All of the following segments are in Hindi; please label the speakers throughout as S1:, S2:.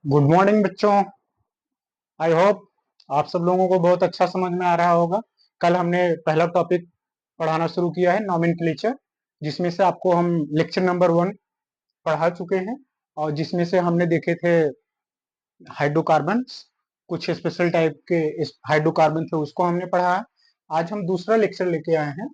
S1: गुड मॉर्निंग बच्चों। आई होप आप सब लोगों को बहुत अच्छा समझ में आ रहा होगा। कल हमने पहला टॉपिक पढ़ाना शुरू किया है नॉमेनक्लेचर, जिसमें से आपको हम लेक्चर नंबर 1 पढ़ा चुके हैं और जिसमें से हमने देखे थे हाइड्रोकार्बन्स, कुछ स्पेशल टाइप के हाइड्रोकार्बन थे उसको हमने पढ़ा है। आज हम दूसरा लेक्चर लेके आए हैं,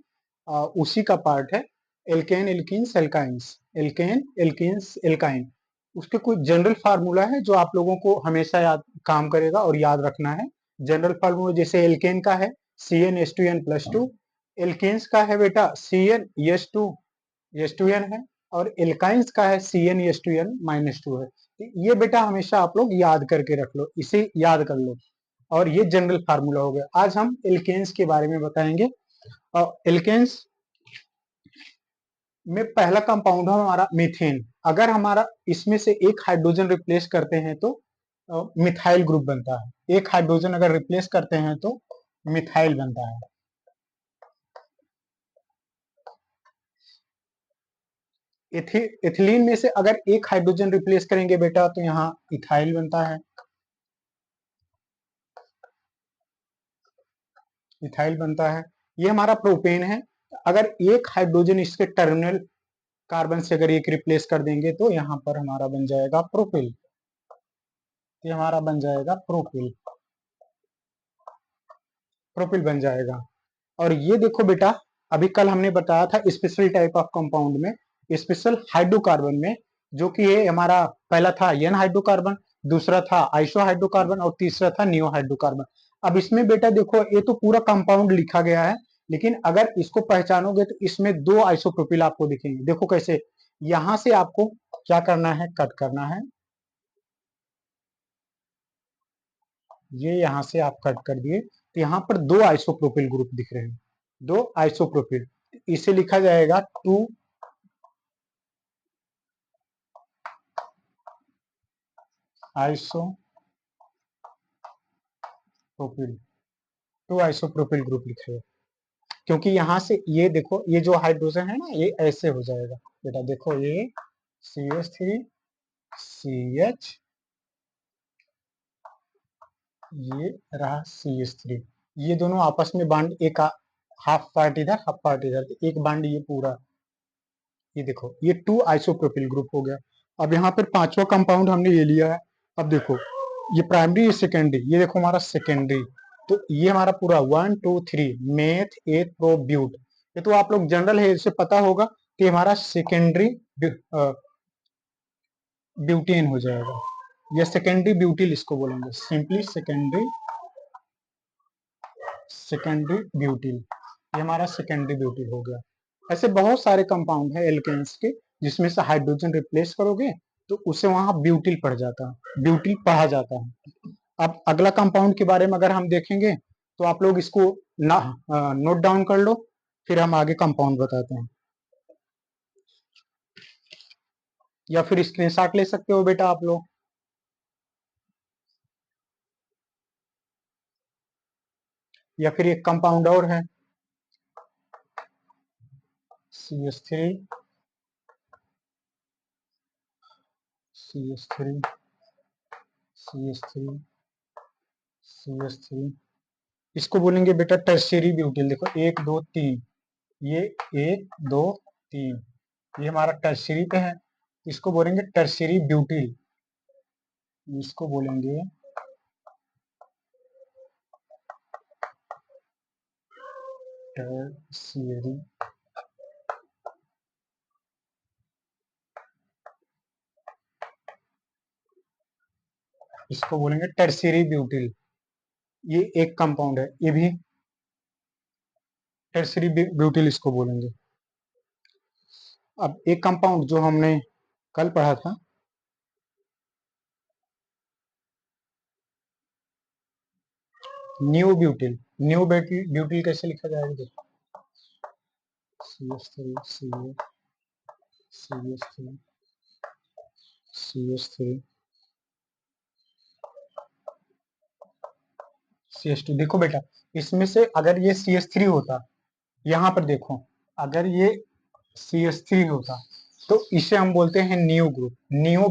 S1: उसी का पार्ट है alkane alkenes alkynes. Alkane alkenes alkyne, उसके कुछ जनरल फार्मूला है जो आप लोगों को हमेशा याद काम करेगा और याद रखना है। जनरल फार्मूला जैसे एल्केन का है CnH2n+2, एल्केन्स का है बेटा CnH2n है, और एल्काइंस का है CnH2n-2 है। ये बेटा हमेशा आप लोग याद करके रख लो, इसे याद कर लो। और ये जनरल फार्मूला हो गया। आज हम एल्केन्स के बारे में बताएंगे। और एल्केन्स में पहला कंपाउंड है हमारा मीथेन। अगर हमारा इसमें से एक हाइड्रोजन रिप्लेस करते हैं तो मिथाइल ग्रुप बनता है। एक हाइड्रोजन अगर रिप्लेस करते हैं तो मिथाइल बनता है। एथिलीन में से अगर एक हाइड्रोजन रिप्लेस करेंगे बेटा तो यहाँ इथाइल बनता है। इथाइल बनता है। ये हमारा प्रोपेन है। अगर एक हाइड्रोजन इसके टर्मिनल कार्बन से अगर एक रिप्लेस कर देंगे तो यहाँ पर हमारा बन जाएगा प्रोपिल। ये हमारा बन जाएगा प्रोपिल। प्रोपिल बन जाएगा। और ये देखो बेटा, अभी कल हमने बताया था स्पेशल टाइप ऑफ कंपाउंड में, स्पेशल हाइड्रोकार्बन में, जो कि ये हमारा पहला था एन हाइड्रोकार्बन, दूसरा था आइसो हाइड्रोकार्बन और तीसरा था नियो हाइड्रोकार्बन। अब इसमें बेटा देखो, ये तो पूरा कंपाउंड लिखा गया है, लेकिन अगर इसको पहचानोगे तो इसमें दो आइसोप्रोपिल आपको दिखेंगे। देखो कैसे, यहां से आपको क्या करना है, कट करना है। ये यहां से आप कट कर दिए तो यहाँ पर दो आइसोप्रोपिल ग्रुप दिख रहे हैं, दो आइसोप्रोपिल। इसे लिखा जाएगा 2 आइसोप्रोपिल। 2 आइसोप्रोपिल ग्रुप लिखेगा, क्योंकि यहां से ये देखो, ये जो हाइड्रोजन है ना, ये ऐसे हो जाएगा बेटा। देखो ये CH3 CH, ये रहा CH3। ये दोनों आपस में बांड, एक हाफ पार्ट इधर हाफ पार्ट इधर, एक बांड ये पूरा, ये देखो ये 2 आइसोप्रोपिल ग्रुप हो गया। अब यहाँ पर पांचवा कंपाउंड हमने ये लिया है। अब देखो ये प्राइमरी, ये सेकेंडरी, ये देखो हमारा सेकेंडरी। तो ये हमारा पूरा 1 2 3 मेथ एथ प्रो ब्यूट। ये तो आप लोग जनरल है, इससे पता होगा कि हमारा सेकेंडरी ब्यूटेन हो जाएगा, या सेकेंडरी ब्यूटिल इसको बोलेंगे, सिंपली सेकेंडरी ब्यूटिल। ये हमारा सेकेंडरी ब्यूटिल हो गया। ऐसे बहुत सारे कंपाउंड है एल्केन्स के, जिसमें से हाइड्रोजन रिप्लेस करोगे तो उसे वहां ब्यूटिल पढ़ जाता है, ब्यूटिल पढ़ा जाता है। अब अगला कंपाउंड के बारे में अगर हम देखेंगे तो आप लोग इसको नोट डाउन कर लो, फिर हम आगे कंपाउंड बताते हैं, या फिर स्क्रीनशॉट ले सकते हो बेटा आप लोग। या फिर एक कंपाउंड और है CH3 CH3 CH3 CH3, इसको बोलेंगे बेटा टर्शियरी ब्यूटिल। देखो 1 2 3, ये 1 2 3, ये हमारा टर्शियरी पे है, इसको बोलेंगे टर्शियरी ब्यूटिल। इसको बोलेंगे टर्शियरी, इसको बोलेंगे टर्शियरी ब्यूटिल। ये एक कंपाउंड है, ये भी टर्शियरी ब्यूटिल इसको बोलेंगे। अब एक कंपाउंड जो हमने कल पढ़ा था, न्यू ब्यूटिल। न्यू ब्यूटिल कैसे लिखा जाएगा, देखो CH3 CH3 CH3 CH2। देखो बेटा, इसमें से अगर ये CH3 होता, यहाँ पर देखो, अगर ये CH3 होता तो इसे हम बोलते हैं new group, new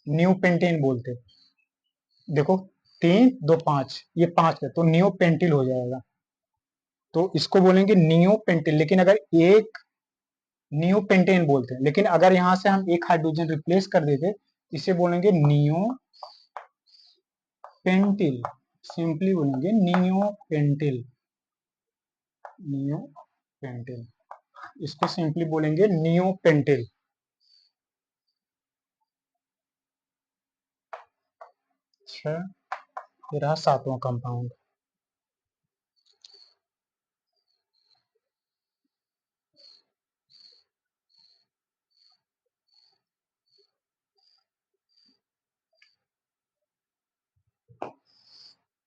S1: new pentane बोलते। देखो 3 2 5, ये 5 है तो नियो पेंटिल हो जाएगा, तो इसको बोलेंगे नियो पेंटिल। लेकिन अगर एक नियो पेंटेन बोलते हैं, लेकिन अगर यहां से हम एक हाइड्रोजन रिप्लेस कर देते, इसे बोलेंगे नियो पेंटिल। सिंपली बोलेंगे नियो पेंटिल, नियो पेंटिल, इसको सिंपली बोलेंगे नियो पेंटिल। अच्छा, ये रहा 7वां कंपाउंड।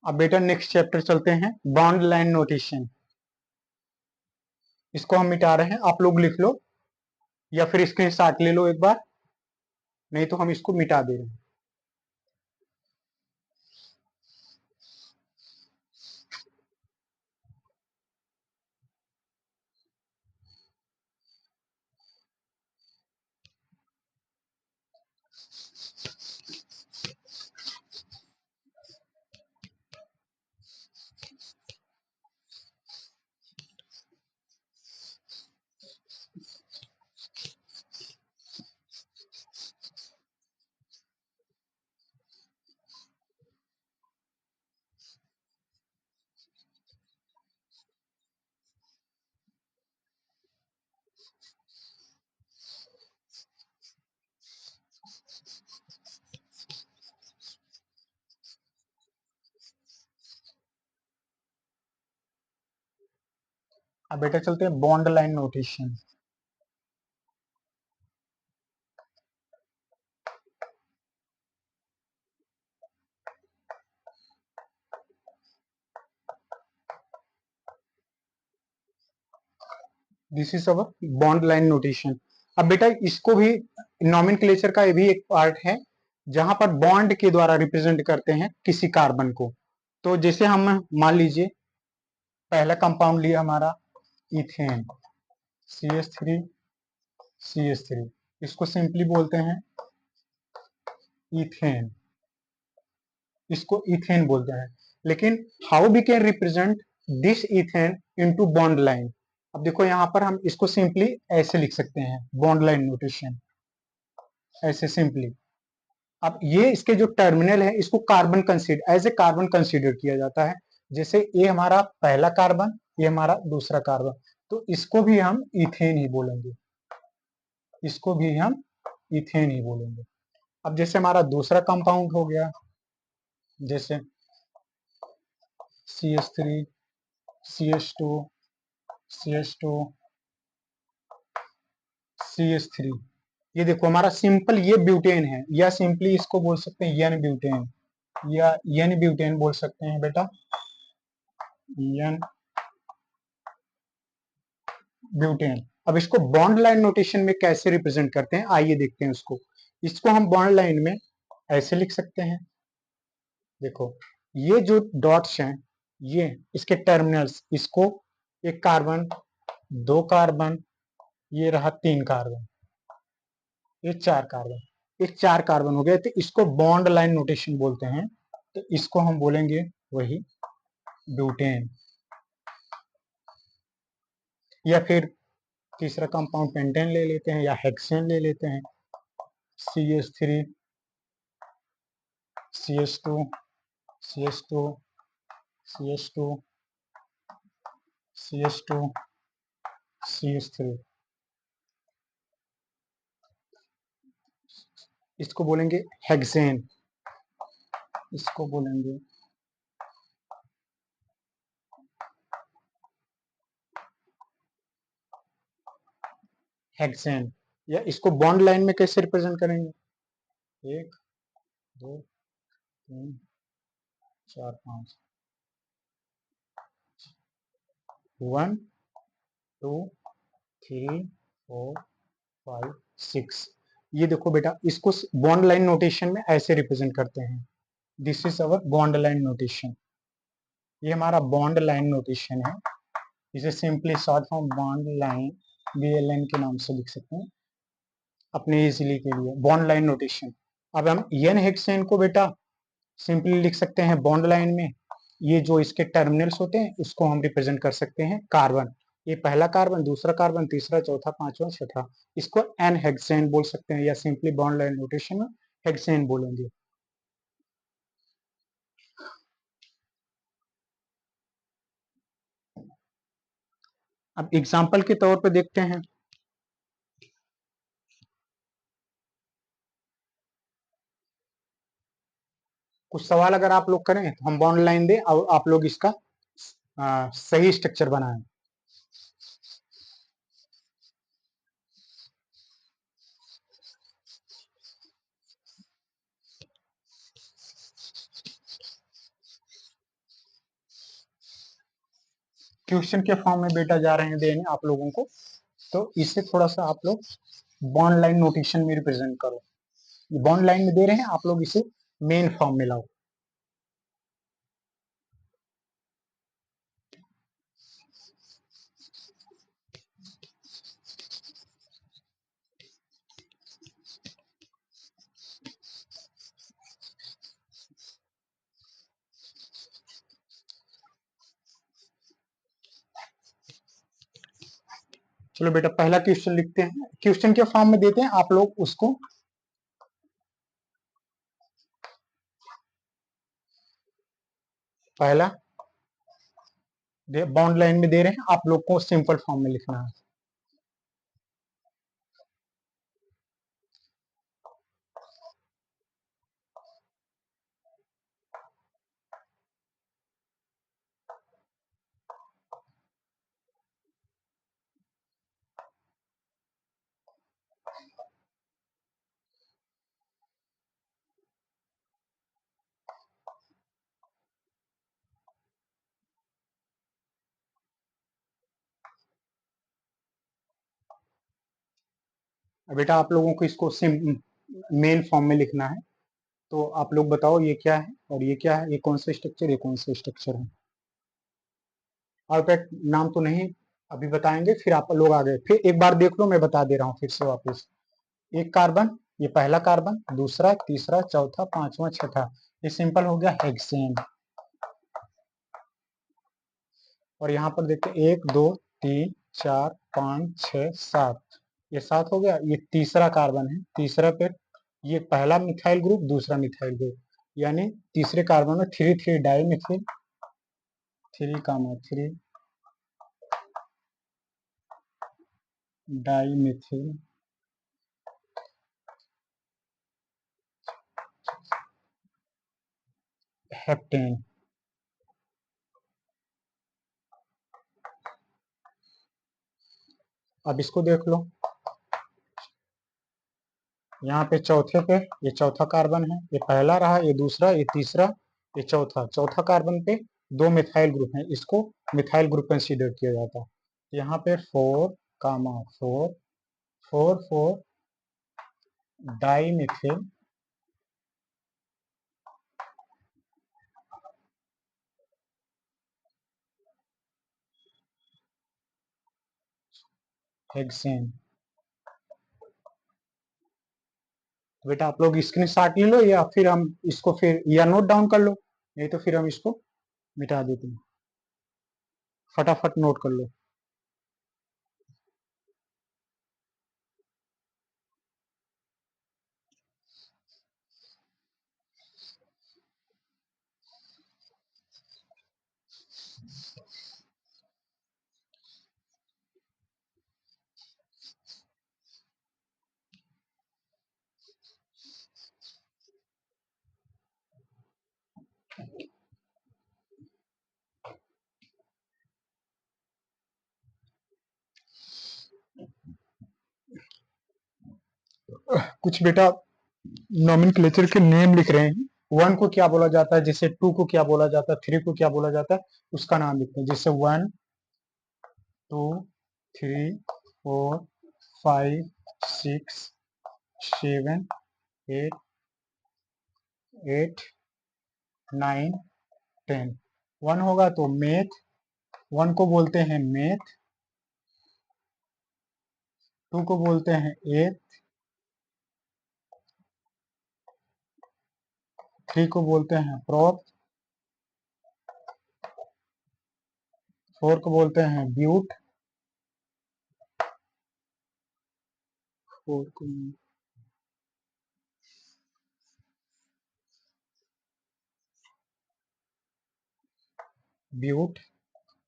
S1: अब बेटा नेक्स्ट चैप्टर चलते हैं, बॉन्ड लाइन नोटेशन। इसको हम मिटा रहे हैं, आप लोग लिख लो या फिर स्क्रीनशॉट ले लो एक बार, नहीं तो हम इसको मिटा दे रहे हैं। अब बेटा चलते हैं bond line notation. This is our bond line notation. अब बेटा इसको भी नॉमेनक्लेचर का ये भी एक पार्ट है, जहां पर बॉन्ड के द्वारा रिप्रेजेंट करते हैं किसी कार्बन को। तो जैसे हम मान लीजिए पहला कंपाउंड लिया हमारा इथेन, CH3 CH3, इसको सिंपली बोलते हैं इथेन, इसको इथेन बोलते हैं। लेकिन how we can represent this ethane into bond line. अब देखो यहां पर हम इसको सिंपली ऐसे लिख सकते हैं, बॉन्ड लाइन नोटेशन ऐसे सिंपली। अब ये इसके जो टर्मिनल है इसको carbon consider as a carbon consider किया जाता है। जैसे ये हमारा पहला कार्बन, ये हमारा दूसरा कार्बन, तो इसको भी हम इथेन ही बोलेंगे, इसको भी हम इथेन ही बोलेंगे। अब जैसे हमारा दूसरा कंपाउंड हो गया, जैसे CH3 CH2 CH2 CH3, ये देखो हमारा सिंपल ये ब्यूटेन है, या सिंपली इसको बोल सकते हैं एन ब्यूटेन, या एन ब्यूटेन बोल सकते हैं बेटा, एन ब्यूटेन। अब इसको बॉन्ड लाइन नोटेशन में कैसे रिप्रेजेंट करते हैं, आइए देखते हैं उसको। इसको हम बॉन्ड लाइन में ऐसे लिख सकते हैं, देखो ये जो डॉट्स हैं ये इसके टर्मिनल्स, इसको एक कार्बन, दो कार्बन, ये रहा 3 कार्बन, ये 4 कार्बन, एक 4 कार्बन हो गए, तो इसको बॉन्ड लाइन नोटेशन बोलते हैं। तो इसको हम बोलेंगे वही ब्यूटेन, या फिर तीसरा कंपाउंड पेंटेन ले लेते हैं, या हेक्सेन ले लेते हैं, CH3 CH2 CH2 CH2 CH2 CH3, इसको बोलेंगे हेक्सेन, इसको बोलेंगे हेक्सेन। या इसको बॉन्ड लाइन में कैसे रिप्रेजेंट करेंगे, 1 2 3 4 5, 1 2 3 4 5 6। ये देखो बेटा इसको बॉन्ड लाइन नोटेशन में ऐसे रिप्रेजेंट करते हैं, this is our bond line notation. ये हमारा बॉन्ड लाइन नोटेशन है, इसे simply short form bond line BLN के नाम से लिख सकते हैं अपने इजीली के लिए, बॉन्ड लाइन नोटेशन। अब हम एन हेक्सेन को बेटा सिंपली लिख सकते हैं बॉन्ड लाइन में, ये जो इसके टर्मिनल्स होते हैं उसको हम रिप्रेजेंट कर सकते हैं कार्बन, ये पहला कार्बन, दूसरा कार्बन, तीसरा, चौथा, पांचवा, छठा, इसको एन हेक्सेन बोल सकते हैं या सिंपली बॉन्ड लाइन नोटेशन में हेक्सेन बोलेंगे। अब एग्जाम्पल के तौर पे देखते हैं, कुछ सवाल अगर आप लोग करें तो हम बॉन्ड लाइन दें और आप लोग इसका सही स्ट्रक्चर बनाएं। क्वेश्चन के फॉर्म में बेटा जा रहे हैं देने आप लोगों को, तो इसे थोड़ा सा आप लोग बॉन्ड लाइन नोटेशन में रिप्रेजेंट करो। बॉन्ड लाइन में दे रहे हैं, आप लोग इसे मेन फॉर्म में लाओ। चलो बेटा पहला क्वेश्चन लिखते हैं, क्वेश्चन के फॉर्म में देते हैं, आप लोग उसको पहला बॉन्ड लाइन में दे रहे हैं, आप लोग को सिंपल फॉर्म में लिखना है। बेटा आप लोगों को इसको मेन फॉर्म में लिखना है, तो आप लोग बताओ ये क्या है और ये क्या है, ये कौन सा स्ट्रक्चर, ये कौन सा स्ट्रक्चर है। और बेटा नाम तो नहीं अभी बताएंगे, फिर आप लोग आगे फिर एक बार देख लो, मैं बता दे रहा हूँ फिर से वापस। एक कार्बन, ये पहला कार्बन, दूसरा, तीसरा, चौथा, पांचवा, छठा, ये सिंपल हो गया हेक्सेन। और यहाँ पर देखते हैं 1 2 3 4 5 6 7, ये 7 हो गया, ये तीसरा कार्बन है, तीसरा पे ये पहला मिथाइल ग्रुप, दूसरा मिथाइल ग्रुप, यानी तीसरे कार्बन में 3 3 di methyl, 3 di methyl heptane. अब इसको देख लो, यहाँ पे चौथे पे ये चौथा कार्बन है, ये पहला रहा, ये दूसरा, ये तीसरा, ये चौथा, चौथा कार्बन पे 2 मिथाइल ग्रुप हैं, इसको मिथाइल ग्रुप कंसीडर किया जाता है। यहाँ पे 4 कामा 4 4 4 डाई मिथिल हेक्सेन। तो बेटा आप लोग स्क्रीनशॉट ले लो या फिर हम इसको फिर या नोट डाउन कर लो, नहीं तो फिर हम इसको मिटा देते हैं, फटाफट नोट कर लो। कुछ बेटा नॉमेनक्लेचर के नेम लिख रहे हैं, 1 को क्या बोला जाता है, जैसे 2 को क्या बोला जाता है, 3 को क्या बोला जाता है, उसका नाम लिखते हैं, जैसे 1 2 3 4 5 6 7 8 8 9 10। 1 होगा तो मेथ, 1 को बोलते हैं मेथ, 2 को बोलते हैं एथ, 3 को बोलते हैं प्रोप, 4 को बोलते हैं ब्यूट, 4 को ब्यूट,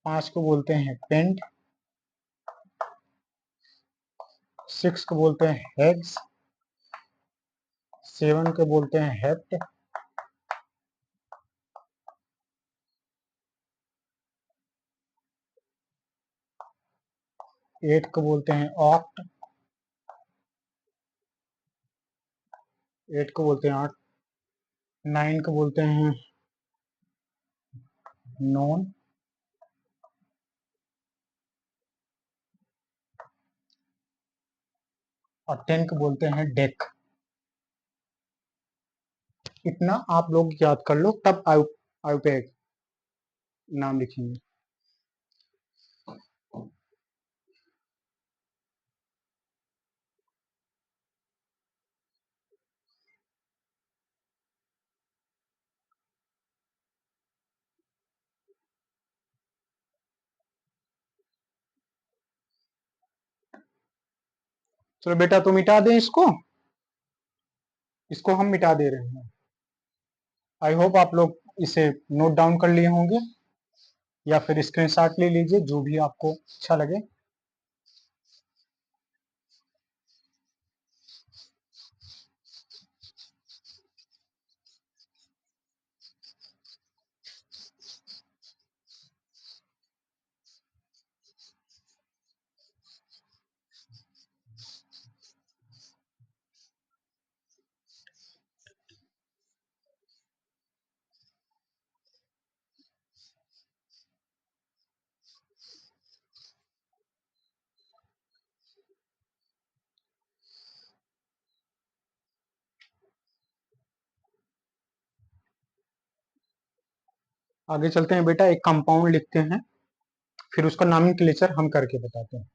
S1: 5 को बोलते हैं पेंट, 6 को बोलते हैं हेक्स, 7 को बोलते हैं हेप्ट, 8 को बोलते हैं ऑक्ट, 8 को बोलते हैं ऑक्ट, 9 को बोलते हैं नॉन, और 10 को बोलते हैं डेक। इतना आप लोग याद कर लो, तब आयु पे नाम लिखेंगे। चलो बेटा तो मिटा दें इसको हम मिटा दे रहे हैं। आई होप आप लोग इसे नोट डाउन कर लिए होंगे या फिर स्क्रीनशॉट ले लीजिए, जो भी आपको अच्छा लगे। आगे चलते हैं बेटा, एक कंपाउंड लिखते हैं, फिर उसका नॉमेनक्लेचर हम करके बताते हैं।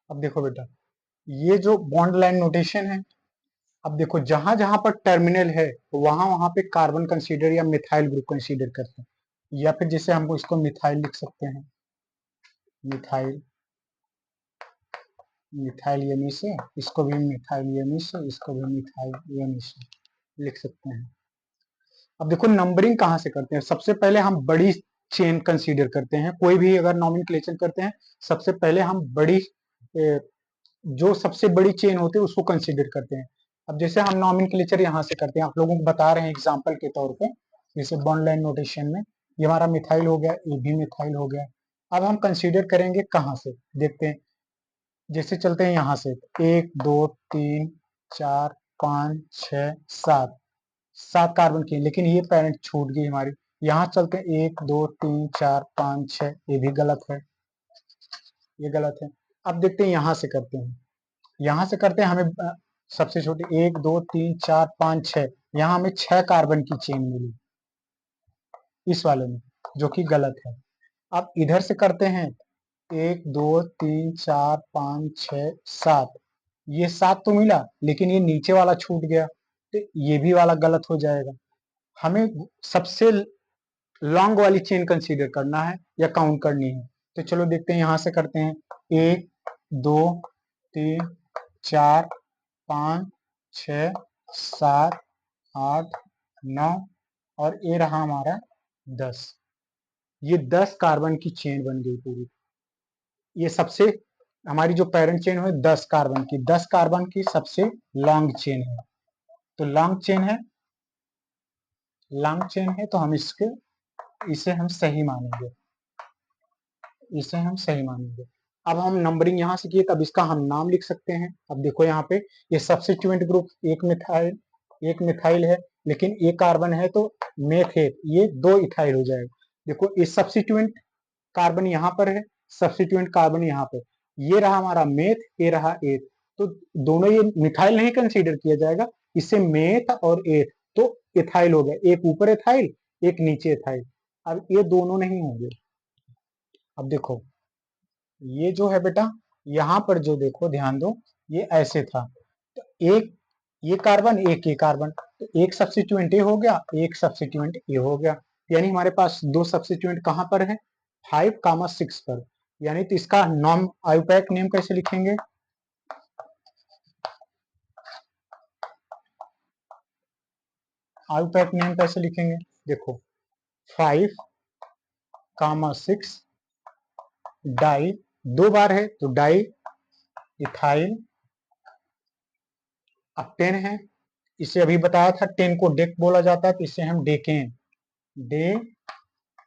S1: अब देखो बेटा, ये जो बॉन्ड लाइन नोटेशन है, अब देखो जहां जहां पर टर्मिनल है वहां वहां पे कार्बन कंसीडर या मिथाइल ग्रुप कंसीडर करते हैं, या फिर जैसे हम इसको मिथाइल लिख सकते हैं, मिथाइल, मिथाइल यमी से, इसको भी मिथाइल यमी से, इसको भी मिथाइल यमी से लिख सकते हैं। अब देखो नंबरिंग कहाँ से करते हैं, सबसे पहले हम बड़ी चेन कंसीडर करते हैं, कोई भी अगर नॉमेनक्लेचर करते हैं सबसे पहले हम बड़ी जो सबसे बड़ी चेन होती है उसको कंसीडर करते हैं। अब जैसे हम नॉमेनक्लेचर यहाँ से करते हैं, आप लोगों को बता रहे हैं एग्जाम्पल के तौर पे, जैसे बॉन्ड लाइन नोटेशन में ये हमारा मिथाइल हो गया, ये भी मिथाइल हो गया। अब हम कंसीडर करेंगे कहाँ से, देखते हैं। जैसे चलते हैं यहाँ से, 1 2 3 4 5 6 7, 7 कार्बन की, लेकिन ये पेरेंट छूट गई हमारी। यहाँ चलते हैं 1 2 3 4 5 6, ये भी गलत है, ये गलत है। अब देखते हैं यहाँ से करते हैं, यहाँ से करते हैं, हमें सबसे छोटी 1 2 3 4 5 6, यहाँ हमें 6 कार्बन की चेन मिली इस वाले में, जो कि गलत है। अब इधर से करते हैं 1 2 3 4 5 6 7, ये 7 तो मिला, लेकिन ये नीचे वाला छूट गया, तो ये भी वाला गलत हो जाएगा। हमें सबसे लॉन्ग वाली चेन कंसीडर करना है या काउंट करनी है, तो चलो देखते हैं, यहाँ से करते हैं 1 2 3 4 5 6 7 8 9, और ये रहा हमारा 10। ये 10 कार्बन की चेन बन गई पूरी। ये सबसे, हमारी जो पेरेंट चेन है 10 कार्बन की, 10 कार्बन की सबसे लॉन्ग चेन है, तो लॉन्ग चेन है, लॉन्ग चेन है, तो हम इसे हम सही मानेंगे, इसे हम सही मानेंगे। अब हम नंबरिंग यहाँ से किए, तब इसका हम नाम लिख सकते हैं। अब देखो यहाँ पे ये सब्स्टिट्यूएंट ग्रुप, एक मिथाइल, एक मिथाइल है, लेकिन एक कार्बन है तो मेथेट, ये 2 इथाइल हो जाएगा। देखो इस सब्स्टिट्यूएंट कार्बन यहाँ पर है, सब्स्टिट्यूएंट कार्बन यहाँ पर, ये रहा हमारा मेथ, ये रहा एथ, तो दोनों ये मिथाइल नहीं कंसीडर किया जाएगा, इससे मेथ और एथ तो इथाइल हो गया, एक ऊपर इथाइल एक नीचे इथाइल। अब ये दोनों नहीं होंगे। अब देखो ये जो है बेटा, यहाँ पर जो देखो ध्यान दो, ये ऐसे था, तो एक ये कार्बन एक ये कार्बन, तो एक सब्स्टिट्यूएंट ये हो गया, एक सब्स्टिट्यूएंट ये हो गया, यानी हमारे पास दो सब्स्टिट्यूएंट कहाँ पर है, 5, 6 पर। यानी तो इसका नॉन आयुपैक नेम कैसे लिखेंगे, आयुपैक नेम कैसे लिखेंगे, देखो 5, 6 डाई, 2 बार है तो डाई इथाइल। अब 10 है, इसे अभी बताया था 10 को डेक बोला जाता है, तो इसे हम डेकेन, डे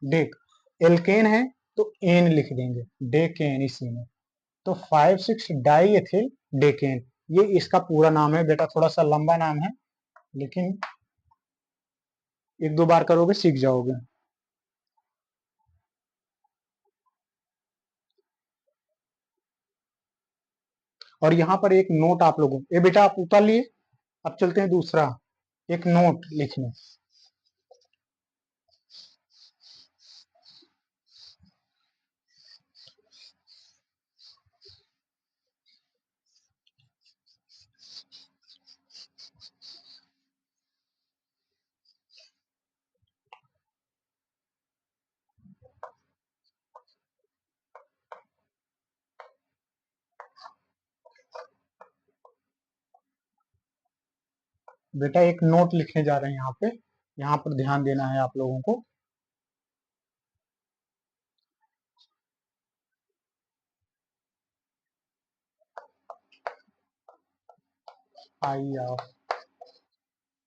S1: डेक, एल्केन है तो एन लिख देंगे, डेकेन इसी में, तो 5, 6 डाई एथिल डेकेन, ये इसका पूरा नाम है बेटा, थोड़ा सा लंबा नाम है, लेकिन 1-2 बार करोगे सीख जाओगे। और यहाँ पर एक नोट आप लोगों, ये बेटा आप उतार लिए, अब चलते हैं दूसरा, एक नोट लिखने। बेटा एक नोट लिखने जा रहे हैं यहाँ पे, यहाँ पर ध्यान देना है आप लोगों को। I of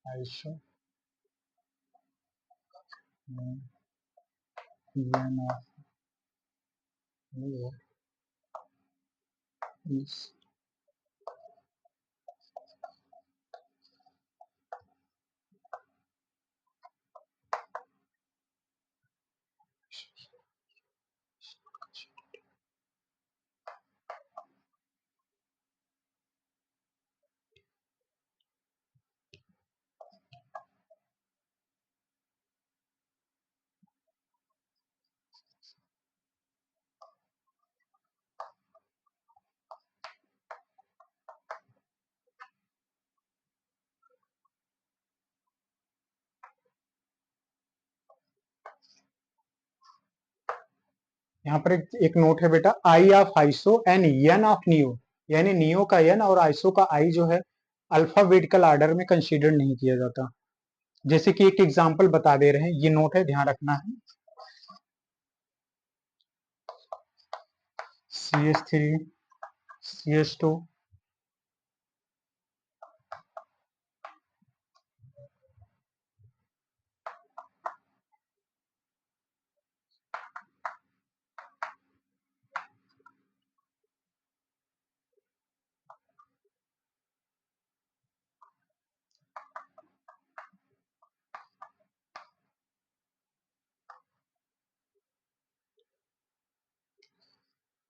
S1: iso N of इस, यहाँ पर एक नोट है बेटा, I of iso and N of neo, यानी नियो का एन और आइसो का आई जो है अल्फाबेटिकल ऑर्डर में कंसीडर नहीं किया जाता। जैसे कि एक एग्जांपल बता दे रहे हैं, ये नोट है, ध्यान रखना है, CH3 CH2,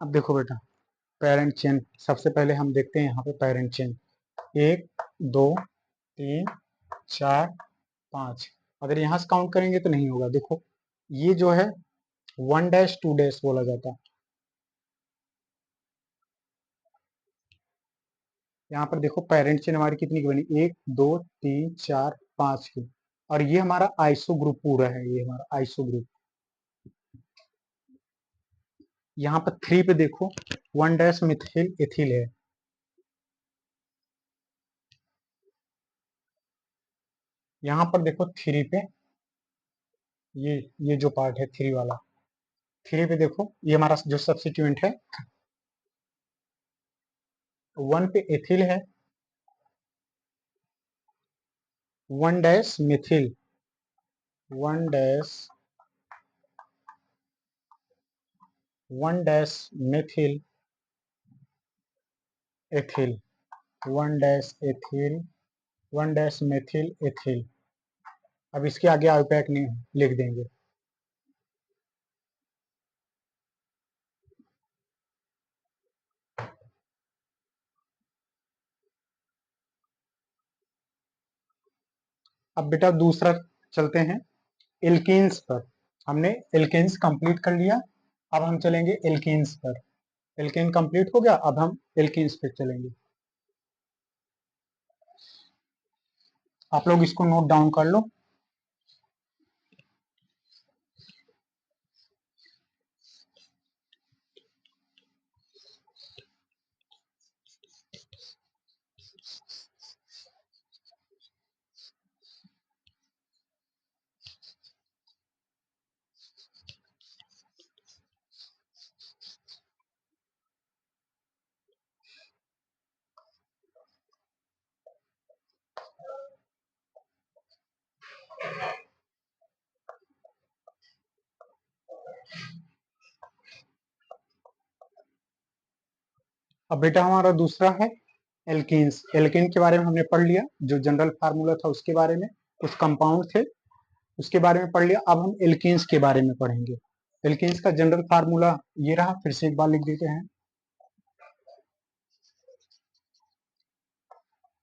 S1: अब देखो बेटा पेरेंट चेन, सबसे पहले हम देखते हैं यहाँ पे पेरेंट चेन, 1, 2, 3, 4, 5, अगर यहाँ से काउंट करेंगे तो नहीं होगा। देखो ये जो है 1-2 बोला जाता है, यहाँ पर देखो पेरेंट चेन हमारी कितनी की बनी, 1, 2, 3, 4, 5 की, और ये हमारा आइसो ग्रुप पूरा है, ये हमारा आइसो ग्रुप। यहाँ पर 3 पे देखो 1-मिथिल एथिल है, यहाँ पर देखो 3 पे, ये जो पार्ट है 3 वाला, 3 पे देखो ये हमारा जो सब्स्टिट्यूएंट है, 1 पे एथिल है, 1-मिथिल, 1 1-मेथिल एथिल, 1-एथिल 1 डैश मेथिल एथिल। अब इसके आगे आईयूपैक नहीं लिख देंगे। अब बेटा दूसरा चलते हैं एल्कीन्स पर। हमने एल्केन्स कंप्लीट कर लिया, अब हम चलेंगे एल्कीन्स पर। एल्केन कंप्लीट हो गया, अब हम एल्कीन्स पे चलेंगे। आप लोग इसको नोट डाउन कर लो। अब बेटा हमारा दूसरा है एल्कीन्स। एल्कीन के बारे में हमने पढ़ लिया, जो जनरल फार्मूला था उसके बारे में, कुछ कंपाउंड थे उसके बारे में पढ़ लिया। अब हम एल्कीन्स के बारे में पढ़ेंगे। एल्कीन्स का जनरल फार्मूला ये रहा, फिर से एक बार लिख देते हैं,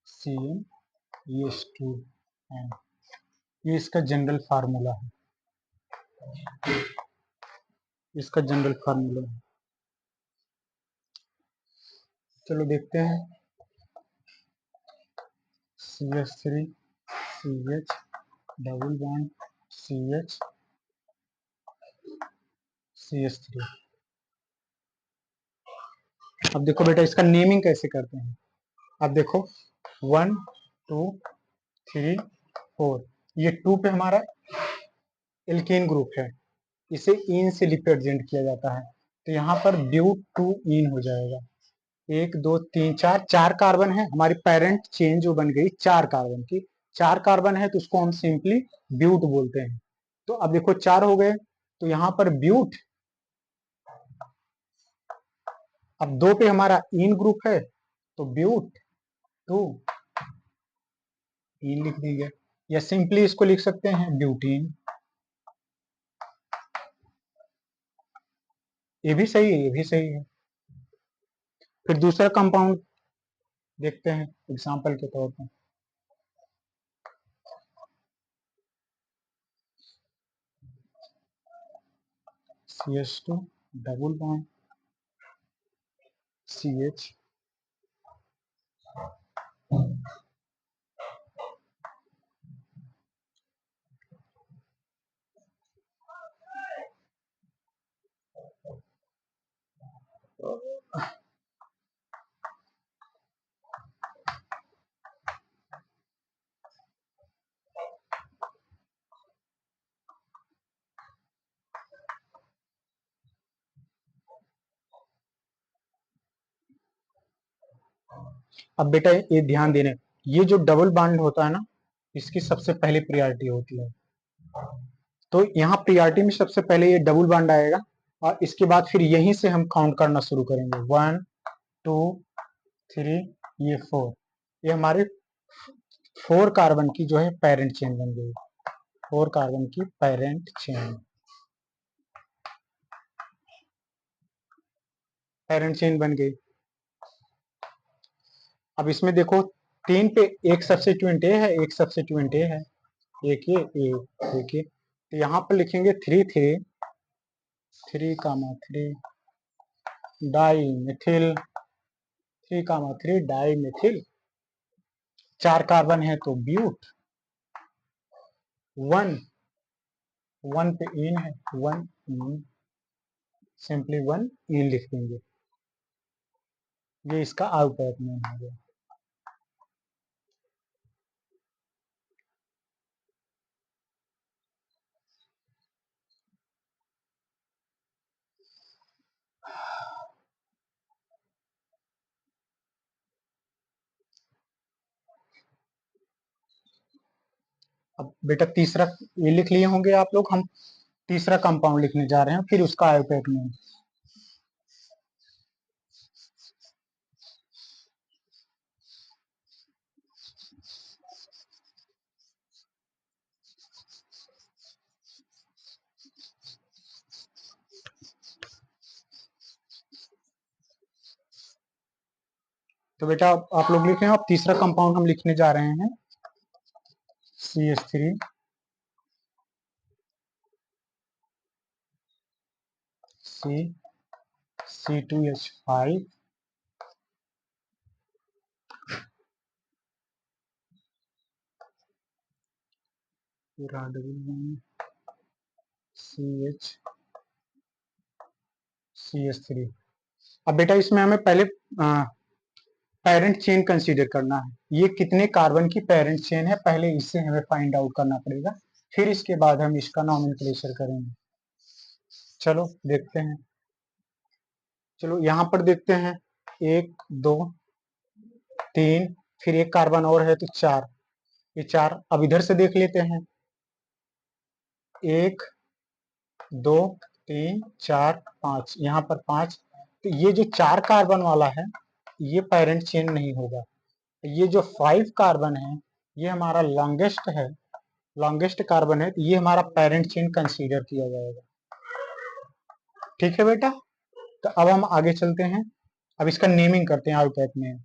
S1: CnH2n। ये इसका जनरल फार्मूला है, इसका जनरल फार्मूला है। चलो देखते हैं, CH3 CH double bond CH CH3। अब देखो बेटा इसका नेमिंग कैसे करते हैं। अब देखो 1 2 3 4, ये 2 पे हमारा एल्केन ग्रुप है, इसे इन से रिप्रेजेंट किया जाता है, तो यहाँ पर ब्यूट 2 इन हो जाएगा। 1 2 3 4, 4 कार्बन है, हमारी पेरेंट चेन जो बन गई 4 कार्बन की, 4 कार्बन है तो उसको हम सिंपली ब्यूट बोलते हैं। तो अब देखो 4 हो गए, तो यहाँ पर ब्यूट। अब 2 पे हमारा इन ग्रुप है, तो ब्यूट 2 इन लिख देंगे, या सिंपली इसको लिख सकते हैं ब्यूटीन। ये भी सही है, ये भी सही है। फिर दूसरा कंपाउंड देखते हैं एग्जांपल के तौर पर। CH2 double bond CH। अब बेटा ये ध्यान देना, ये जो डबल बॉन्ड होता है ना, इसकी सबसे पहले प्रायोरिटी होती है। तो यहाँ प्रायोरिटी में सबसे पहले ये डबल बॉन्ड आएगा, और इसके बाद फिर यहीं से हम काउंट करना शुरू करेंगे, 1 2 3, ये 4। ये हमारे 4 कार्बन की जो है पेरेंट चेन बन गई, 4 कार्बन की पेरेंट चेन बन गई। अब इसमें देखो 3 पे एक सब्स्टिट्यूएंट ए है, एक सब्स्टिट्यूएंट ए है, एक ये, तो यहाँ पर लिखेंगे 3 3 3 di methyl, 3 di methyl. 4 carbon है तो ब्यूट, 1 पे इन है, 1 इन, सिंपली 1 इन लिख देंगे। ये इसका आउटपुट नेम हो गया। अब बेटा तीसरा ये लिख लिए होंगे आप लोग, हम तीसरा कंपाउंड लिखने जा रहे हैं, फिर उसका आउटपुट नेम। तो बेटा आप लोग लिख रहे हो, अब तीसरा कंपाउंड हम लिखने जा रहे हैं CH3 C2H5 CH3। अब बेटा इसमें हमें पहले पेरेंट चेन कंसीडर करना है, ये कितने कार्बन की पेरेंट चेन है पहले इससे हमें फाइंड आउट करना पड़ेगा, फिर इसके बाद हम इसका नॉमेनक्लेचर करेंगे। चलो देखते हैं, चलो यहाँ पर देखते हैं 1 2 3, फिर एक कार्बन और है तो 4, ये 4। अब इधर से देख लेते हैं 1 2 3 4 5, यहाँ पर 5। तो ये जो 4 कार्बन वाला है ये पेरेंट चेन नहीं होगा, ये जो 5 कार्बन है ये हमारा लॉन्गेस्ट है, लॉन्गेस्ट कार्बन है, तो ये हमारा पेरेंट चेन कंसीडर किया जाएगा। ठीक है बेटा, तो अब हम आगे चलते हैं, अब इसका नेमिंग करते हैं आउटपैक में।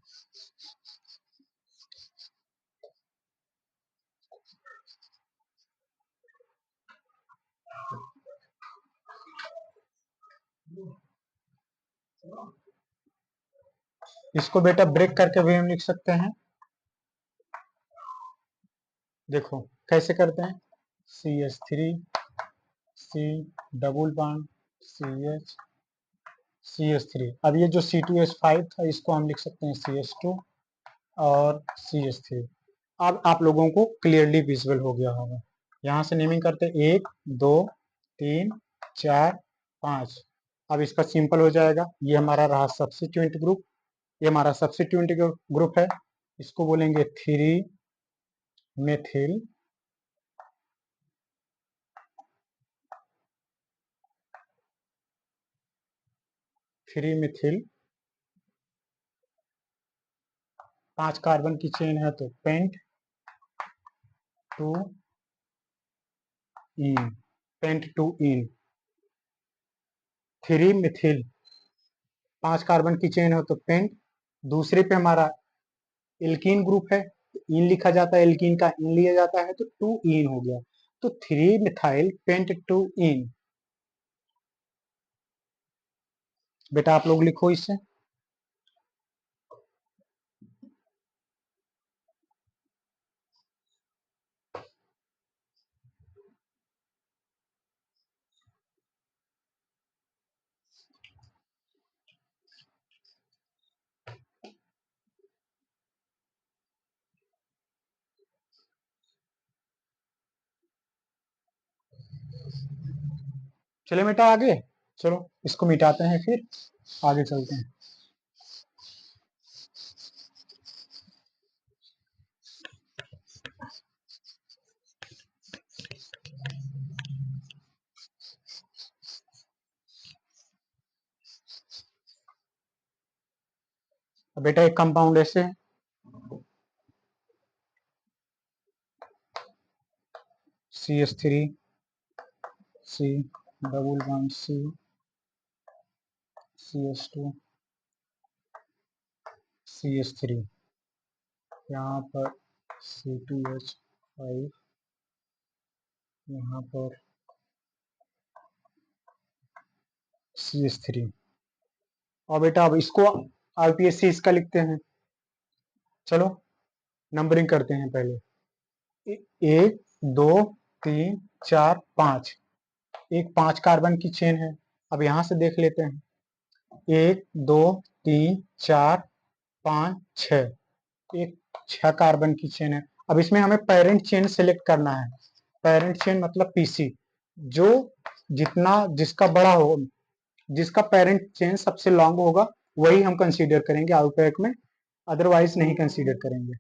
S1: इसको बेटा ब्रेक करके भी हम लिख सकते हैं, देखो कैसे करते हैं, CH3 C double bond CH CH3। अब ये जो C2H5 था इसको हम लिख सकते हैं CH2 और CH3। अब आप लोगों को क्लियरली विजुअल हो गया होगा। यहाँ से नेमिंग करते 1 2 3 4 5। अब इसका सिंपल हो जाएगा, ये हमारा रहा सब्स्टिट्यूएंट ग्रुप, ये हमारा सब्स्टिट्यूएंट ग्रुप है, इसको बोलेंगे 3 मेथिल 3 मिथिल, 5 कार्बन की चेन है तो पेंट 2 इन, पेंट 2 इन 3 मिथिल, 5 कार्बन की चेन हो तो पेंट, दूसरे पे हमारा एल्कीन ग्रुप है, इन लिखा जाता है, एल्कीन का इन लिया जाता है तो 2 इन हो गया, तो 3 मिथाइल पेंट 2 इन। बेटा आप लोग लिखो इससे, चले बेटा आगे, चलो इसको मिटाते हैं फिर आगे चलते हैं। अब बेटा एक कंपाउंड ऐसे है CH3 C double bond C CH2 CH3, यहाँ पर C2H5, यहाँ पर CH3। और बेटा अब इसको RPSC इसका लिखते हैं, चलो नंबरिंग करते हैं पहले, 1 2 3 4 5, एक 5 कार्बन की चेन है। अब यहाँ से देख लेते हैं 1 2 3 4 5 6, एक 6 कार्बन की चेन है। अब इसमें हमें पेरेंट चेन सेलेक्ट करना है, पेरेंट चेन मतलब PC, जो जितना जिसका बड़ा हो, जिसका पेरेंट चेन सबसे लॉन्ग होगा वही हम कंसीडर करेंगे आउटपैक में, अदरवाइज नहीं कंसीडर करेंगे।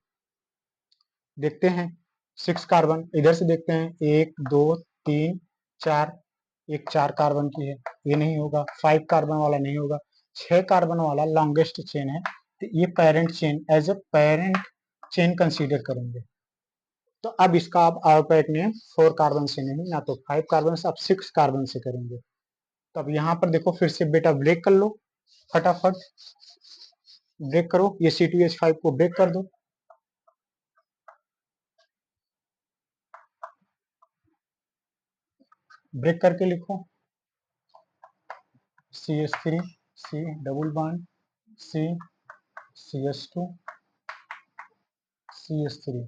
S1: देखते हैं 6 कार्बन, इधर से देखते हैं 1 2 3 4, एक 4 कार्बन की है, ये नहीं होगा, 5 कार्बन वाला नहीं होगा, 6 कार्बन वाला लॉन्गेस्ट चेन है, तो ये parent chain as a parent chain consider करेंगे। तो अब इसका आप आउटपैक में 4 कार्बन से नहीं, ना तो 5 कार्बन से, आप 6 कार्बन से करेंगे। तो अब यहाँ पर देखो फिर से बेटा ब्रेक कर लो फटाफट, ब्रेक करो, ये C2H5 को ब्रेक कर दो। ब्रेक करके लिखो CH3 C double bond C CH2 CH3,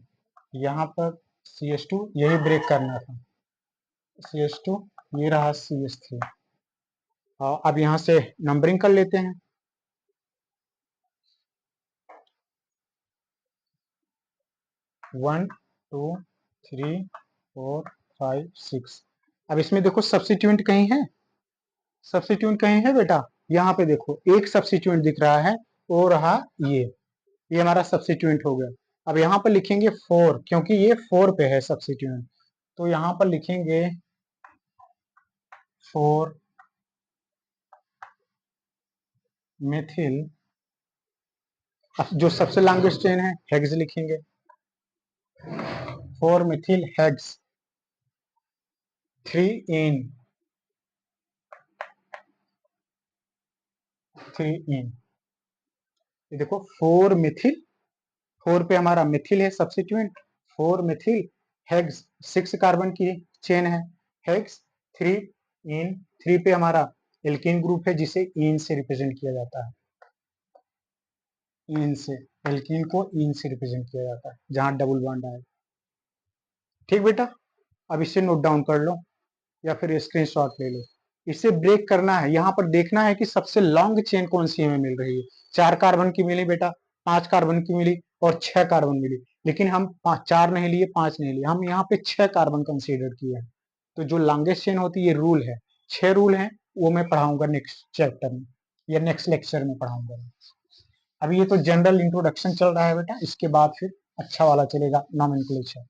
S1: यहाँ पर CH2 यही ब्रेक करना था, CH2 ये रहा CH3। अब यहाँ से नंबरिंग कर लेते हैं। 1 2 3 4 5 6। अब इसमें देखो सब्स्टिट्यूएंट कहीं है, सब्स्टिट्यूएंट कहीं है बेटा? यहाँ पे देखो एक सब्स्टिट्यूएंट दिख रहा है, वो रहा ये हमारा सब्स्टिट्यूएंट हो गया। अब यहाँ पर लिखेंगे 4, क्योंकि ये 4 पे है सब्स्टिट्यूएंट, तो यहाँ पर लिखेंगे 4 मेथिल, जो सबसे लॉन्गेस्ट चेन है हेक्स लिखेंगे, 4 मेथिल हेक्स 3 इन 3 इन। ये देखो 4 मिथिल, 4 पे हमारा मिथिल है सब्स्टिट्यूएंट, 4 मिथिल हेक्स 6 कार्बन की चेन है, हेक्स 3 इन, 3 पे हमारा एल्कीन ग्रुप है जिसे इन से रिप्रेजेंट किया जाता है, इन से, एल्कीन को इन से रिप्रेजेंट किया जाता है जहां डबल बॉन्ड आए। ठीक बेटा, अब इसे नोट डाउन कर लो या फिर स्क्रीनशॉट ले लो। इसे ब्रेक करना है, यहाँ पर देखना है कि सबसे लॉन्ग चेन कौन सी हमें मिल रही है। 4 कार्बन की मिली बेटा, 5 कार्बन की मिली और 6 कार्बन मिली, लेकिन हम 4 नहीं लिए, 5 नहीं लिए, हम यहाँ पे 6 कार्बन कंसीडर किए हैं। तो जो लॉन्गेस्ट चेन होती है ये रूल है, 6 रूल है, वो मैं पढ़ाऊंगा नेक्स्ट चैप्टर में या नेक्स्ट लेक्चर में पढ़ाऊंगा। अभी ये तो जनरल इंट्रोडक्शन चल रहा है बेटा, इसके बाद फिर अच्छा वाला चलेगा नॉमेनक्लेचर।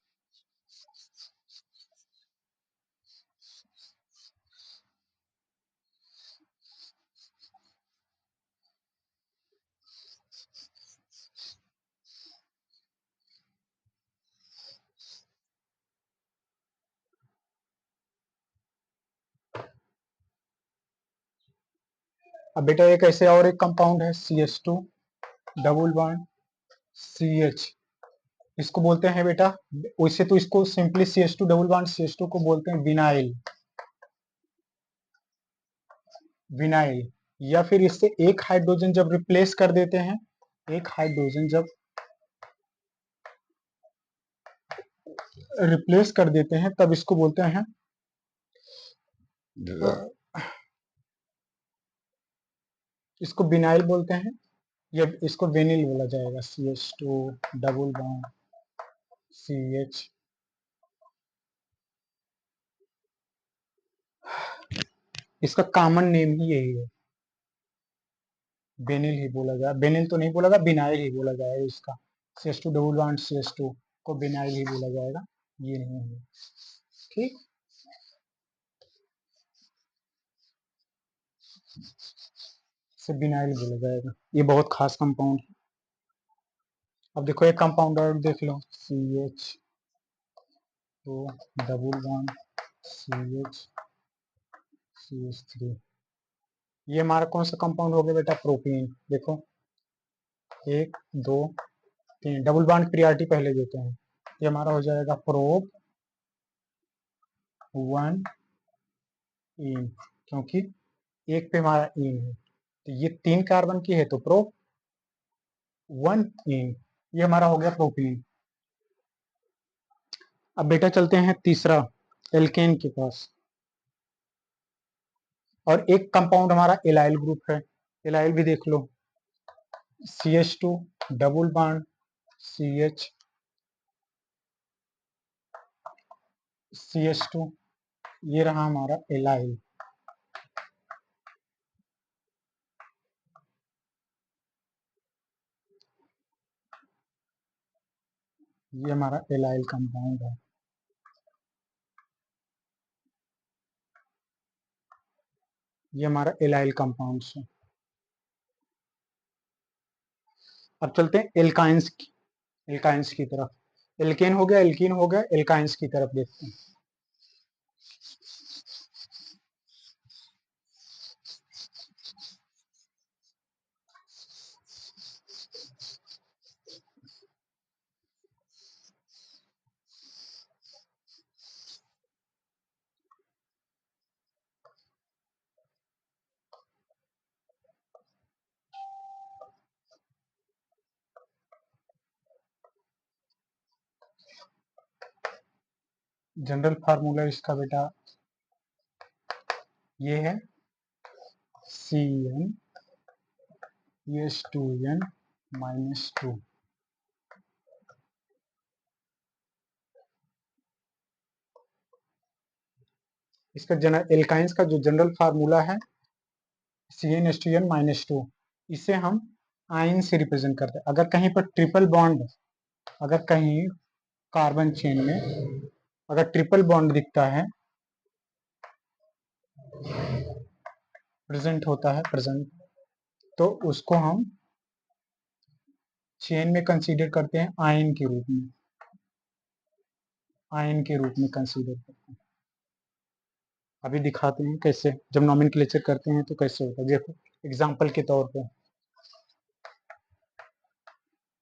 S1: अब बेटा एक ऐसे और एक कंपाउंड है CH2 डबल बॉन्ड CH, इसको बोलते हैं बेटा, वैसे तो इसको simply CH2 double bond CH2 को बोलते हैं विनाइल, विनाइल। या फिर इससे एक हाइड्रोजन जब रिप्लेस कर देते हैं, एक हाइड्रोजन जब रिप्लेस कर देते हैं तब इसको बोलते हैं, इसको विनाइल बोलते हैं, या इसको वेनिल बोला जाएगा। CH2 डबल बॉन्ड CH, इसका कॉमन नेम ही यही है, बेनिल ही बोला जाए, बेनिल तो नहीं बोला जाएगा, बिनाइल ही बोला जाएगा इसका। CH2 डबल बॉन्ड CH2 को बिनाइल ही बोला जाएगा, ये नहीं है। ठीक, से बिनाइल बोला जाएगा, ये बहुत खास कंपाउंड है। अब देखो एक कंपाउंड और देख लो, CH2 डबल बॉन्ड CH3, ये हमारा कौन सा कंपाउंड हो गया बेटा? प्रोपीन। देखो 1 2 3, डबल बॉन्ड प्रियॉरिटी पहले देते हैं, ये हमारा हो जाएगा प्रोप 1 इन, क्योंकि एक पे हमारा इन है, तो ये 3 कार्बन की है तो प्रोप 1 इन, ये हमारा हो गया प्रोपीन। अब बेटा चलते हैं तीसरा एल्केन के पास, और एक कंपाउंड हमारा एलाइल ग्रुप है, एलाइल भी देख लो, CH2 double bond CH CH2, ये रहा हमारा एलाइल, ये हमारा एलाइल कंपाउंड है, ये हमारा एलाइल कंपाउंड है। अब चलते हैं एल्काइंस की, एल्काइंस की तरफ। एल्केन हो गया, एल्कीन हो गया, एल्काइंस की तरफ देखते हैं। जनरल फार्मूला इसका बेटा ये है CnH2n-2। इसका एल्काइंस का जो जनरल फार्मूला है CnH2n-2। इसे हम आयन से रिप्रेजेंट करते हैं। अगर कहीं पर ट्रिपल बॉन्ड, अगर कहीं कार्बन चेन में अगर ट्रिपल बॉन्ड दिखता है, प्रेजेंट होता है, प्रेजेंट, तो उसको हम चेन में कंसीडर करते हैं आयन के रूप में, आयन के रूप में कंसीडर करते हैं। अभी दिखाते हैं कैसे, जब नॉमेनक्लेचर करते हैं तो कैसे होता है। देखो एग्जांपल के तौर पे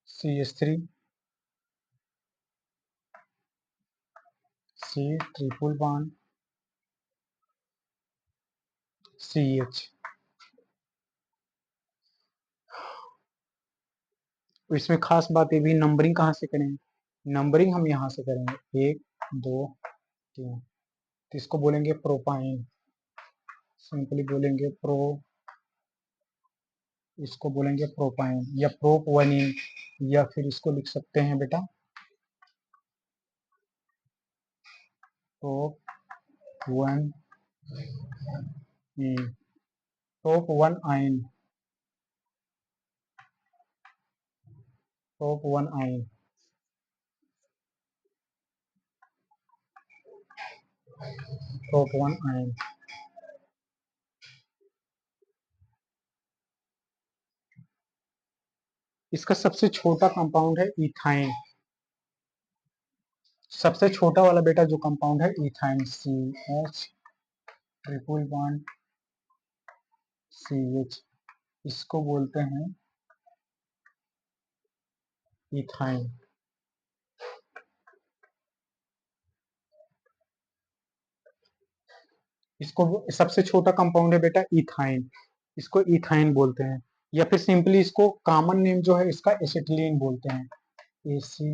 S1: CH3 C triple bond CH। तो इसमें खास बात ये भी, नंबरिंग कहाँ से करेंगे? नंबरिंग हम यहाँ से करेंगे 1 2 3। तो इसको बोलेंगे प्रोपाइन, सिंपली बोलेंगे प्रो, इसको बोलेंगे प्रोपाइन या प्रोपवनिन, या फिर इसको लिख सकते हैं बेटा prop one, prop one yne, prop one yne. Prop one yne. इसका सबसे छोटा कंपाउंड है इथाइन, सबसे छोटा वाला बेटा जो कंपाउंड है ethyne, CH triple bond CH, इसको बोलते हैं इथाइन। इसको सबसे छोटा कंपाउंड है बेटा इथाइन, इसको इथाइन बोलते हैं, या फिर सिंपली इसको कॉमन नेम जो है इसका एसिटिलीन बोलते हैं, एसी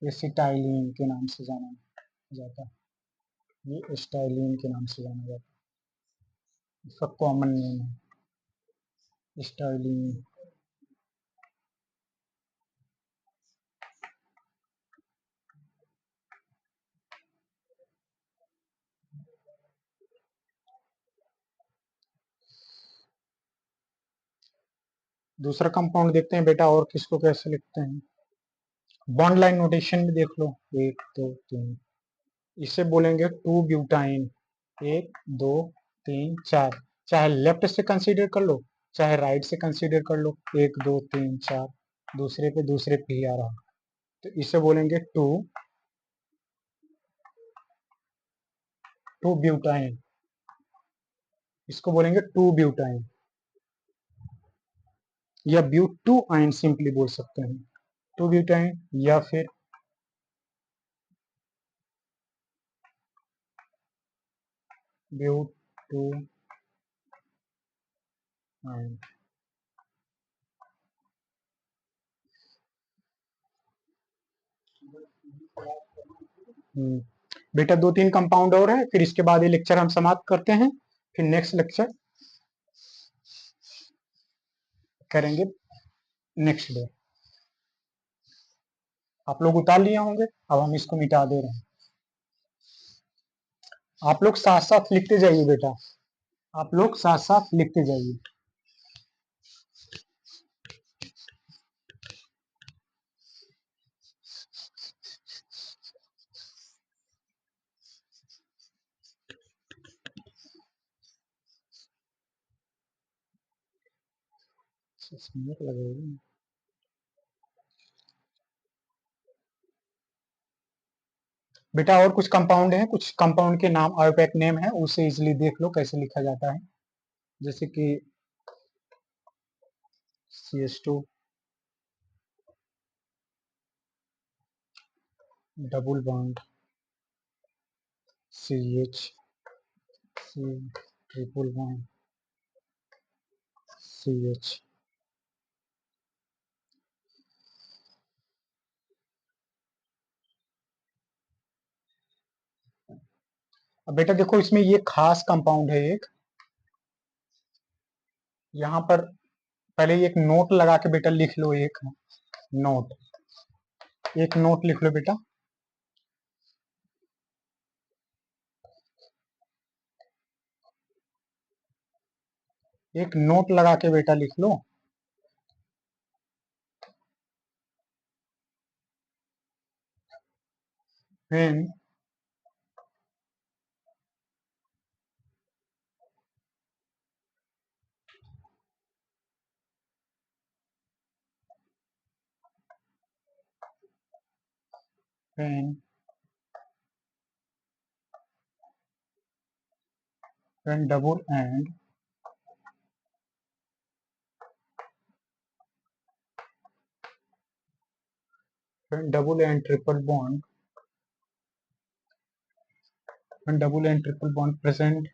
S1: एसिटाइलिन के नाम से जाना जाता है, ये एस्टाइलिन के नाम से जाना जाता है, इसका कॉमन नेम है एस्टाइलिन। दूसरा कंपाउंड देखते हैं बेटा, और किसको कैसे लिखते हैं। बॉन्ड लाइन नोटेशन में देख लो 1 2 3, इसे बोलेंगे 2 ब्यूटाइन, 1 2 3 4, चाहे लेफ्ट से कंसीडर कर लो चाहे राइट से कंसीडर कर लो, 1 2 3 4, दूसरे पे ही आ रहा, तो इसे बोलेंगे 2 ब्यूटाइन, इसको बोलेंगे 2 ब्यूटाइन, या ब्यूटू आइन सिंपली बोल सकते हैं 2 ब्यूटाइन, या फिर ब्यूटू आइन। बेटा 2 3 कंपाउंड और है, फिर इसके बाद ये लेक्चर हम समाप्त करते हैं, फिर नेक्स्ट लेक्चर करेंगे नेक्स्ट डे। आप लोग उतार लिए होंगे, अब हम इसको मिटा दे रहे हैं। आप लोग साथ साथ लिखते जाइए बेटा, आप लोग साथ साथ लिखते जाइए। लगेगी बेटा, और कुछ कंपाउंड है, कुछ कंपाउंड के नाम आयोपैक नेम है, उसे इजिली देख लो कैसे लिखा जाता है, जैसे कि CH2 double bond CH, C triple bond CH। अब बेटा देखो इसमें ये खास कंपाउंड है एक, यहाँ पर पहले एक नोट लगा के बेटा लिख लो, एक नोट, एक नोट लिख लो बेटा। एक नोट लगा के बेटा लिख लो। when when when double and when double and triple bond, when double and triple bond present,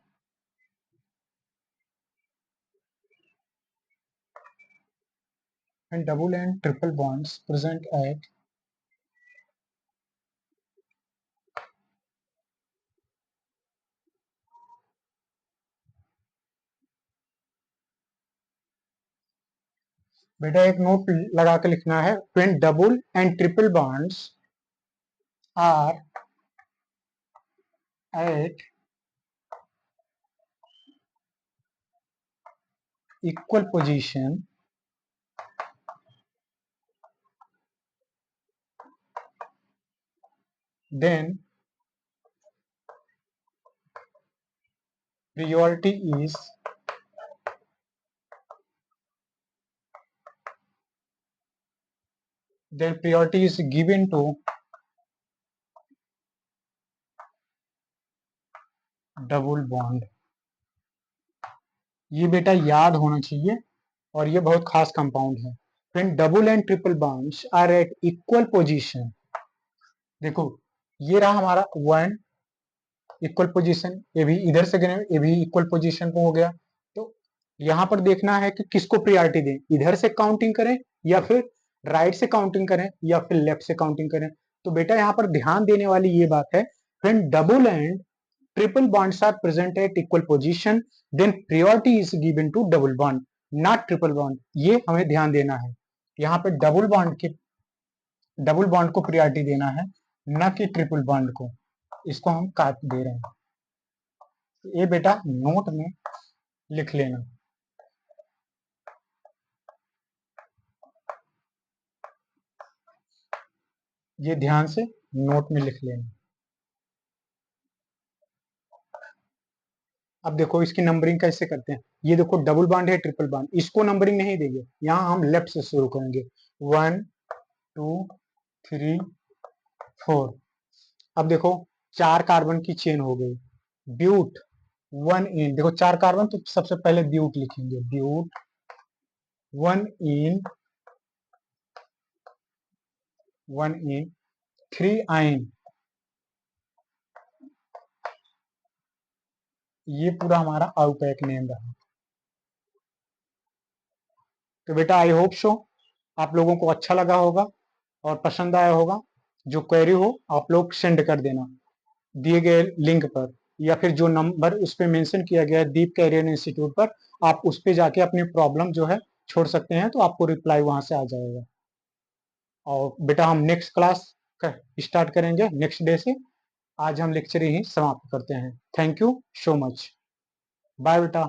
S1: when double and triple bonds present at बेटा एक नोट लगा के लिखना है, when double and triple bonds are at equal position, then priority is given to double bond. ये बेटा याद होना चाहिए और ये बहुत खास कंपाउंड है। when double and triple bonds are at equal position, देखो ये रहा हमारा वन इक्वल पोजीशन, ये भी इधर से गए, ये भी इक्वल पोजीशन पे हो गया। तो यहाँ पर देखना है कि किसको प्रायोरिटी दें, इधर से काउंटिंग करें या फिर राइट से काउंटिंग करें या फिर लेफ्ट से काउंटिंग करें। तो बेटा यहाँ पर ध्यान देने वाली ये बात है, when double and triple bonds are present at equal position, then priority is given to double bond, not triple bond। ये हमें ध्यान देना है, यहाँ पे डबल बॉन्ड को प्रायोरिटी देना है, न कि ट्रिपल बॉन्ड को। इसको हम काट दे रहे हैं, ये बेटा नोट में लिख लेना, ये ध्यान से नोट में लिख लेना। अब देखो इसकी नंबरिंग कैसे करते हैं, ये देखो डबल बॉन्ड है ट्रिपल बॉन्ड, इसको नंबरिंग नहीं देंगे, यहाँ हम लेफ्ट से शुरू करेंगे, 1 2 3 4। अब देखो 4 कार्बन की चेन हो गई, ब्यूट 1 इन, देखो 4 कार्बन तो सबसे पहले ब्यूट लिखेंगे, ब्यूट 1 इन 1 इन 3 आइन, ये पूरा हमारा आउटपैक नेम रहा। तो बेटा आई होप सो आप लोगों को अच्छा लगा होगा और पसंद आया होगा। जो क्वेरी हो आप लोग सेंड कर देना दिए गए लिंक पर, या फिर जो नंबर उस पर मेंशन किया गया है दीप कैरियर इंस्टीट्यूट पर, आप उस पर जाके अपनी प्रॉब्लम जो है छोड़ सकते हैं, तो आपको रिप्लाई वहां से आ जाएगा। और बेटा हम नेक्स्ट क्लास स्टार्ट करेंगे नेक्स्ट डे से। आज हम लेक्चर यही समाप्त करते हैं। Thank you so much, bye बेटा।